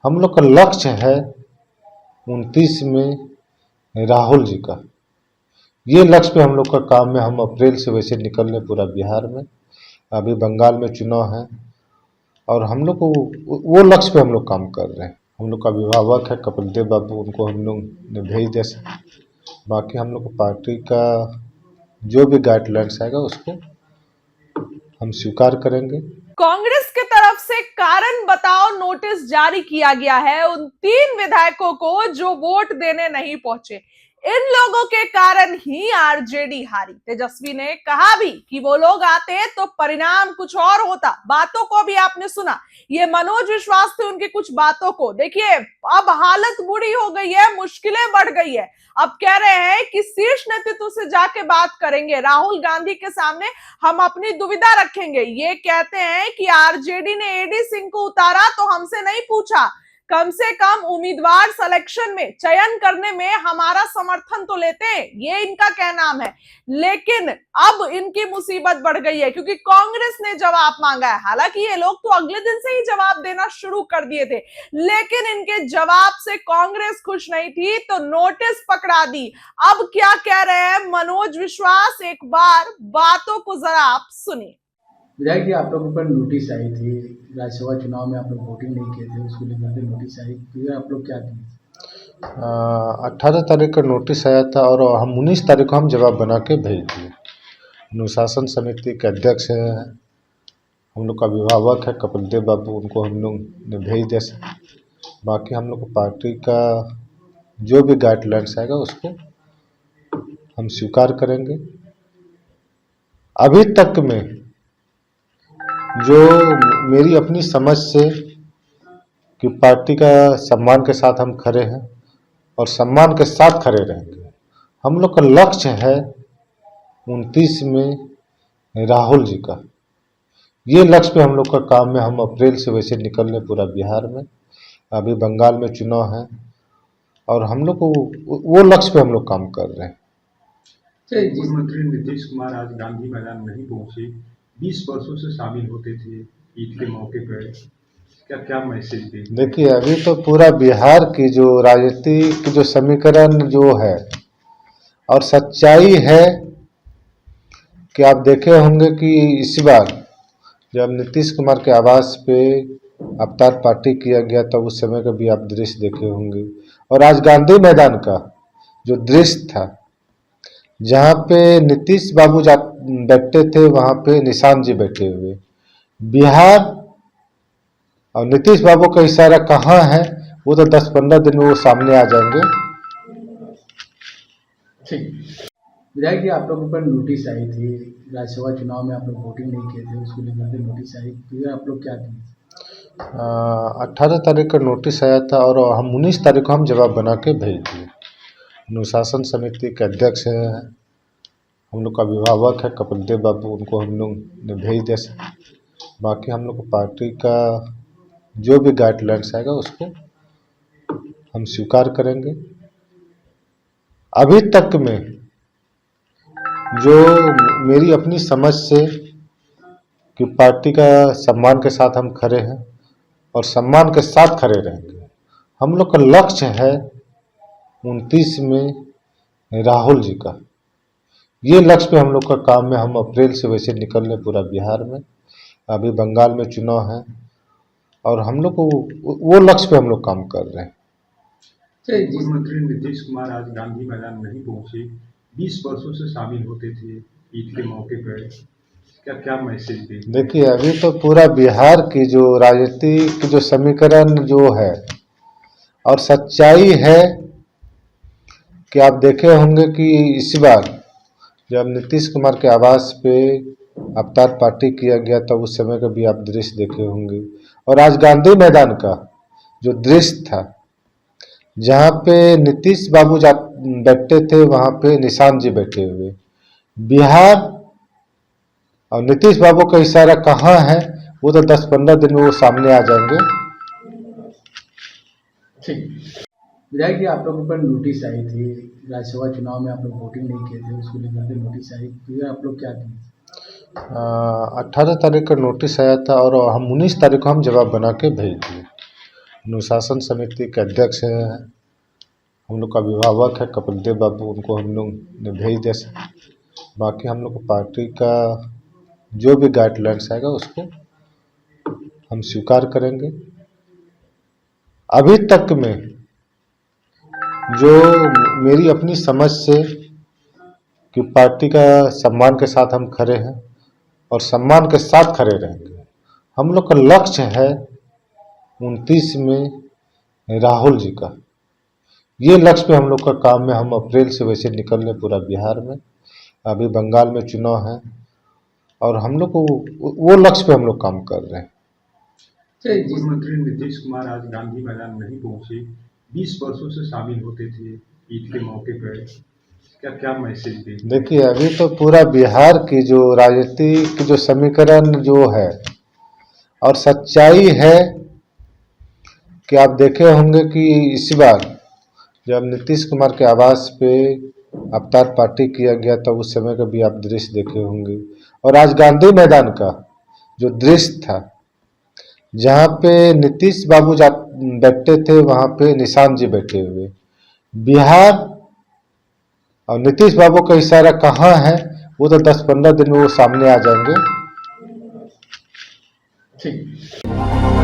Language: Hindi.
हम लोग का लक्ष्य है 29 में राहुल जी का। ये लक्ष्य पे हम लोग का काम है। हम अप्रैल से वैसे निकल रहे पूरा बिहार में। अभी बंगाल में चुनाव है और हम लोग को वो लक्ष्य पे हम लोग काम कर रहे हैं। हम लोग का अभिभावक है कपिल देव बाबू, उनको हम लोग ने भेज दिया। बाकी हम लोग को पार्टी का जो भी गाइडलाइंस आएगा उसको हम स्वीकार करेंगे। कांग्रेस की तरफ से कारण बताओ नोटिस जारी किया गया है उन 3 विधायकों को जो वोट देने नहीं पहुंचे। इन लोगों के कारण ही आरजेडी हारी। तेजस्वी ने कहा भी कि वो लोग आते तो परिणाम कुछ और होता। बातों को भी आपने सुना। ये मनोज विश्वास थे, उनकी कुछ बातों को देखिए। अब हालत बुरी हो गई है, मुश्किलें बढ़ गई है। अब कह रहे हैं कि शीर्ष नेतृत्व से जाके बात करेंगे, राहुल गांधी के सामने हम अपनी दुविधा रखेंगे। ये कहते हैं कि आरजेडी ने एडी सिंह को उतारा तो हमसे नहीं पूछा, कम से कम उम्मीदवार सिलेक्शन में चयन करने में हमारा समर्थन तो लेते हैं, ये इनका कहना है। लेकिन अब इनकी मुसीबत बढ़ गई है क्योंकि कांग्रेस ने जवाब मांगा है। हालांकि ये लोग तो अगले दिन से ही जवाब देना शुरू कर दिए थे, लेकिन इनके जवाब से कांग्रेस खुश नहीं थी तो नोटिस पकड़ा दी। अब क्या कह रहे हैं मनोज विश्वास, एक बार बातों को जरा आप सुनिए। विधायक जी, आप लोगों पर नोटिस आई थी राज्यसभा चुनाव में, आप लोग वोटिंग नहीं किए थे, उसको लेकर के नोटिस आई, फिर आप लोग क्या किए? 18 तारीख का नोटिस आया था और हम 19 तारीख को हम जवाब बना के भेज दिए। अनुशासन समिति के अध्यक्ष हैं, हम लोग का अभिभावक है कपिल देव बाबू, उनको हम लोग ने भेज दिया। बाकी हम लोग को पार्टी का जो भी गाइडलाइंस आएगा उसको हम स्वीकार करेंगे। अभी तक में जो मेरी अपनी समझ से कि पार्टी का सम्मान के साथ हम खड़े हैं और सम्मान के साथ खड़े रहेंगे। हम लोग का लक्ष्य है 29 में राहुल जी का। ये लक्ष्य पे हम लोग का काम है। हम अप्रैल से वैसे निकल रहे पूरा बिहार में। अभी बंगाल में चुनाव है और हम लोग को वो लक्ष्य पे हम लोग काम कर रहे हैं। पूर्व मंत्री नीतीश कुमार आज गांधी मैदान नहीं पहुंचे, 20 वर्षों से शामिल होते थे ईद के मौके पर, क्या मैसेज दे? देखिए, अभी तो पूरा बिहार की जो राजनीति की जो समीकरण जो है और सच्चाई है कि आप देखे होंगे कि इस बार जब नीतीश कुमार के आवास पे अवतार पार्टी किया गया तब उस समय का भी आप दृश्य देखे होंगे। और आज गांधी मैदान का जो दृश्य था जहाँ पे नीतीश बाबू बैठे थे वहाँ पे निशान जी बैठे हुए। बिहार और नीतीश बाबू का इशारा कहाँ है वो तो 10-15 दिन में वो सामने आ जाएंगे। ठीक। विधायक जी, आप लोगों पर नोटिस आई थी राज्यसभा चुनाव में, आप लोग वोटिंग नहीं किए थे, उसको लेकर के नोटिस आई, फिर आप लोग क्या किए? 18 तारीख का नोटिस आया था और हम 19 तारीख को हम जवाब बना के भेज दिए। अनुशासन समिति के अध्यक्ष हैं, हम लोग का अभिभावक है कपिल देव बाबू, उनको हम लोग ने भेज दिया। बाकी हम लोग को पार्टी का जो भी गाइडलाइंस आएगा उसको हम स्वीकार करेंगे। अभी तक में जो मेरी अपनी समझ से कि पार्टी का सम्मान के साथ हम खड़े हैं और सम्मान के साथ खड़े रहेंगे। हम लोग का लक्ष्य है 29 में राहुल जी का। ये लक्ष्य पे हम लोग का काम है। हम अप्रैल से वैसे निकल रहे पूरा बिहार में। अभी बंगाल में चुनाव है और हम लोग को वो लक्ष्य पे हम लोग काम कर रहे हैं। पूर्व मंत्री नीतीश कुमार आज गांधी मैदान नहीं पहुंचे, 20 वर्षों से शामिल होते थे ईद के मौके पर, क्या मैसेज दे? देखिए, अभी तो पूरा बिहार की जो राजनीति की जो समीकरण जो है और सच्चाई है कि आप देखे होंगे कि इस बार जब नीतीश कुमार के आवास पे अवतार पार्टी किया गया तब उस समय का भी आप दृश्य देखे होंगे। और आज गांधी मैदान का जो दृश्य था जहाँ पे नीतीश बाबू बैठे थे वहाँ पे निशान जी बैठे हुए। बिहार और नीतीश बाबू का इशारा कहाँ है वो तो 10-15 दिन में वो सामने आ जाएंगे। ठीक। विधायक जी, आप लोगों पर नोटिस आई थी राज्यसभा चुनाव में, आप लोग वोटिंग नहीं किए थे, उसको लेकर के नोटिस आई, फिर आप लोग क्या किए? 18 तारीख का नोटिस आया था और हम 19 तारीख को हम जवाब बना के भेज दिए। अनुशासन समिति के अध्यक्ष हैं, हम लोग का अभिभावक है कपिल देव बाबू, उनको हम लोग ने भेज दिया। बाकी हम लोग को पार्टी का जो भी गाइडलाइंस आएगा उसको हम स्वीकार करेंगे। अभी तक में जो मेरी अपनी समझ से कि पार्टी का सम्मान के साथ हम खड़े हैं और सम्मान के साथ खड़े रहेंगे। हम लोग का लक्ष्य है 29 में राहुल जी का, ये लक्ष्य पे हम लोग का काम है। हम अप्रैल से वैसे निकल रहे पूरा बिहार में, अभी बंगाल में चुनाव है और हम लोग को वो लक्ष्य पे हम लोग काम कर रहे हैं। मुख्यमंत्री नीतीश कुमार आज गांधी मैदान नहीं पहुंचे, 20 वर्षों से शामिल होते थे ईद के मौके पर, क्या क्या मैसेज दें? देखिए, अभी तो पूरा बिहार की जो राजनीति की जो समीकरण जो है और सच्चाई है कि आप देखे होंगे कि इस बार जब नीतीश कुमार के आवास पे अवतार पार्टी किया गया था उस समय का भी आप दृश्य देखे होंगे। और आज गांधी मैदान का जो दृश्य था जहाँ पे नीतीश बाबू बैठते थे वहाँ पे निशांत जी बैठे हुए। बिहार और नीतीश बाबू का इशारा कहाँ है वो तो 10-15 दिन में वो सामने आ जाएंगे। ठीक।